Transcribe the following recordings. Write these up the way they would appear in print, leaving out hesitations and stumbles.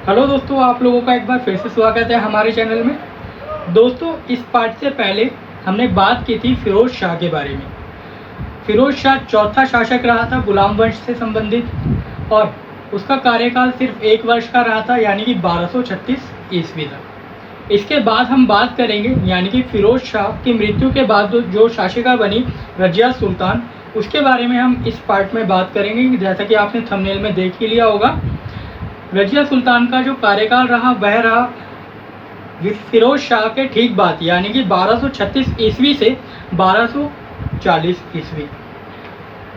Hello दोस्तों, आप लोगों का एक बार फिर से स्वागत है हमारे चैनल में। दोस्तों, इस पार्ट से पहले हमने बात की थी फिरोज शाह के बारे में। फिरोज शाह चौथा शासक रहा था गुलाम वंश से संबंधित, और उसका कार्यकाल सिर्फ 1 वर्ष का रहा था, यानी कि 1236 ईस्वी तक। इसके बाद हम बात करेंगे, यानी कि फिरोज शाह की मृत्यु के बाद जो शासिका बनी रजिया सुल्तान, उसके बारे में हम इस पार्ट में बात करेंगे। जैसा कि आपने थंबनेल में देख ही लिया होगा, रजिया सुल्तान का जो कार्यकाल रहा वह रहा फिरोज शाह के ठीक बाद, यानी कि 1236 ईस्वी से 1240 ईस्वी।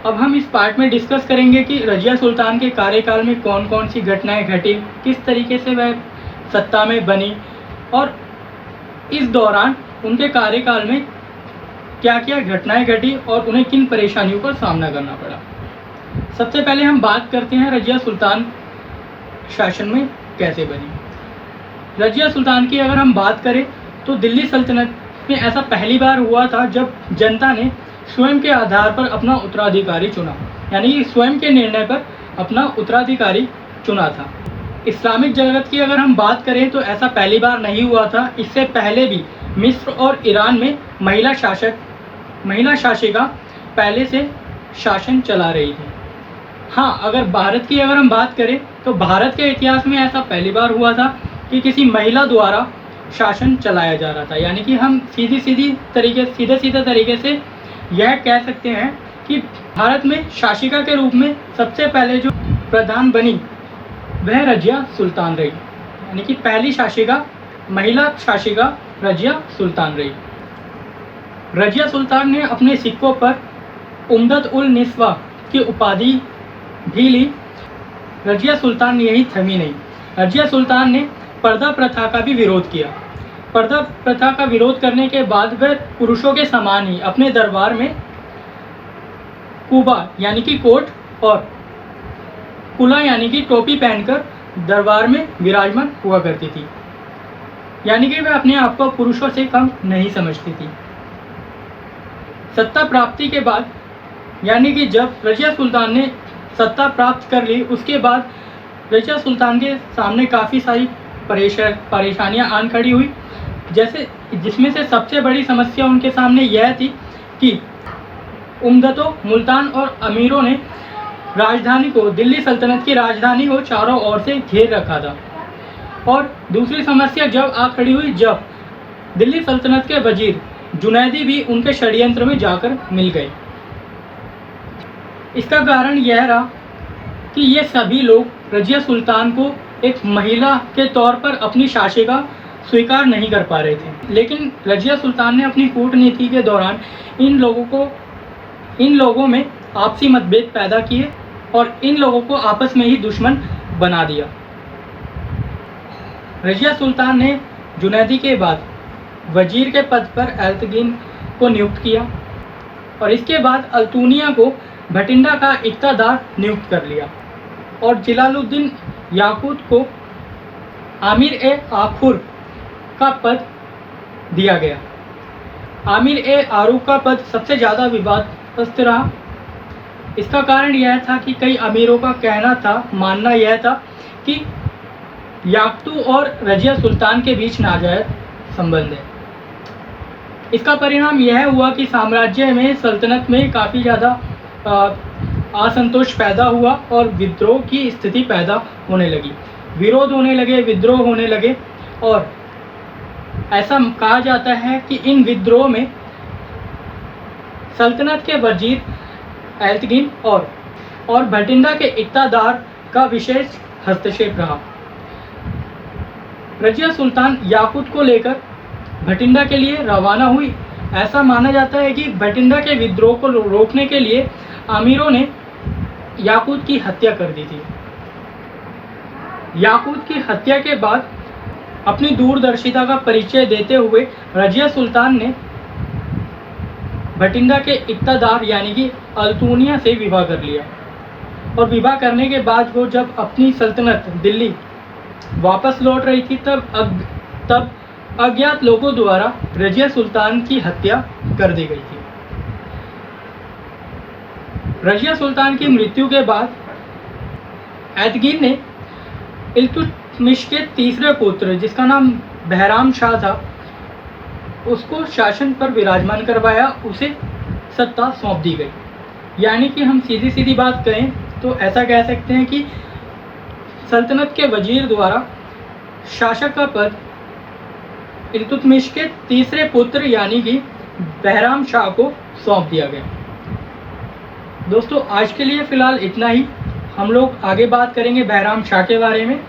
अब हम इस पार्ट में डिस्कस करेंगे कि रजिया सुल्तान के कार्यकाल में कौन कौन सी घटनाएं घटी, किस तरीके से वह सत्ता में बनी, और इस दौरान उनके कार्यकाल में क्या क्या घटनाएं घटी और उन्हें किन परेशानियों का सामना करना पड़ा। सबसे पहले हम बात करते हैं रजिया सुल्तान शासन में कैसे बनी। रजिया सुल्तान की अगर हम बात करें तो दिल्ली सल्तनत में ऐसा पहली बार हुआ था जब जनता ने स्वयं के आधार पर अपना उत्तराधिकारी चुना, यानी कि स्वयं के निर्णय पर अपना उत्तराधिकारी चुना था। इस्लामिक जगत की अगर हम बात करें तो ऐसा पहली बार नहीं हुआ था। इससे पहले भी मिस्र और ईरान में महिला शासिका पहले से शासन चला रही थी। हाँ, अगर भारत की अगर हम बात करें तो भारत के इतिहास में ऐसा पहली बार हुआ था कि किसी महिला द्वारा शासन चलाया जा रहा था, यानी कि हम सीधे सीधे तरीके से यह कह सकते हैं कि भारत में शासिका के रूप में सबसे पहले जो प्रधान बनी वह रजिया सुल्तान रही, यानी कि पहली महिला शासिका रजिया सुल्तान रही। रजिया सुल्तान ने अपने सिक्कों पर उम्दत उल निस्वा की उपाधि भी ली। रजिया सुल्तान यही थमी नहीं, रजिया सुल्तान ने पर्दा प्रथा का भी विरोध किया। पर्दा प्रथा का विरोध करने के बाद वह पुरुषों के समान ही अपने दरबार में कुबा यानी कि कोट और कुला यानी कि टोपी पहनकर दरबार में विराजमान हुआ करती थी, यानी कि वह अपने आप को पुरुषों से कम नहीं समझती थी। सत्ता प्राप्ति के बाद, यानी कि जब रजिया सुल्तान ने सत्ता प्राप्त कर ली, उसके बाद रजिया सुल्तान के सामने काफ़ी सारी परेशानियां आन खड़ी हुई, जिसमें से सबसे बड़ी समस्या उनके सामने यह थी कि उम्मतों, मुल्तान और अमीरों ने राजधानी को, दिल्ली सल्तनत की राजधानी को चारों ओर से घेर रखा था। और दूसरी समस्या जब आ खड़ी हुई जब दिल्ली सल्तनत के वजीर जुनैदी भी उनके षड्यंत्र में जाकर मिल गए। इसका कारण यह रहा कि ये सभी लोग रजिया सुल्तान को एक महिला के तौर पर अपनी शासिका स्वीकार नहीं कर पा रहे थे। लेकिन रजिया सुल्तान ने अपनी कूटनीति के दौरान इन लोगों में आपसी मतभेद पैदा किए और इन लोगों को आपस में ही दुश्मन बना दिया। रजिया सुल्तान ने जुनैदी के बाद वजीर के पद पर एल्तगिन को नियुक्त किया और इसके बाद अल्तूनिया को भटिंडा का इक्तादार नियुक्त कर लिया और जलालुद्दीन याकूत को आमिर ए आखुर का पद दिया गया। आमिर ए आरूफ का पद सबसे ज़्यादा विवादास्पद रहा। इसका कारण यह था कि कई अमीरों का मानना यह था कि याकूत और रजिया सुल्तान के बीच नाजायज संबंध है। इसका परिणाम यह हुआ कि साम्राज्य में, सल्तनत में काफ़ी ज़्यादा असंतोष पैदा हुआ और विद्रोह की स्थिति पैदा होने लगी, विरोध होने लगे, विद्रोह होने लगे। और ऐसा कहा जाता है कि इन विद्रोह में सल्तनत के वजीर एल्तगिन और भटिंडा के इक्तादार का विशेष हस्तक्षेप रहा। रजिया सुल्तान याकूत को लेकर भटिंडा के लिए रवाना हुई। ऐसा माना जाता है कि भटिंडा के विद्रोह को रोकने के लिए अमीरों ने याकूत की हत्या कर दी थी। याकूत की हत्या के बाद अपनी दूरदर्शिता का परिचय देते हुए रजिया सुल्तान ने भटिंडा के इक्तादार यानी कि अल्तूनिया से विवाह कर लिया और विवाह करने के बाद वो जब अपनी सल्तनत दिल्ली वापस लौट रही थी तब अज्ञात लोगों द्वारा रजिया सुल्तान की हत्या कर दी गई थी। रजिया सुल्तान की मृत्यु के बाद एल्तगिन ने इल्तुतमिश के तीसरे पुत्र जिसका नाम बहराम शाह था, उसको शासन पर विराजमान करवाया, उसे सत्ता सौंप दी गई। यानी कि हम सीधी सीधी बात कहें तो ऐसा कह सकते हैं कि सल्तनत के वजीर द्वारा शासक का पद इल्तुतमिश के तीसरे पुत्र यानी कि बहराम शाह को सौंप दिया गया। दोस्तों आज के लिए फ़िलहाल इतना ही। हम लोग आगे बात करेंगे बहराम शाह के बारे में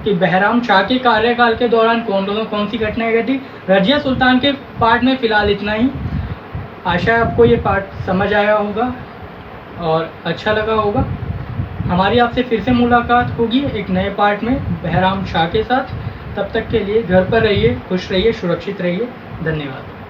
कि बहराम शाह के कार्यकाल के दौरान कौन सी घटनाएं घटी। रजिया सुल्तान के पार्ट में फ़िलहाल इतना ही। आशा है आपको ये पार्ट समझ आया होगा और अच्छा लगा होगा। हमारी आपसे फिर से मुलाकात होगी एक नए पार्ट में बहराम शाह के साथ। तब तक के लिए घर पर रहिए, खुश रहिए, सुरक्षित रहिए। धन्यवाद।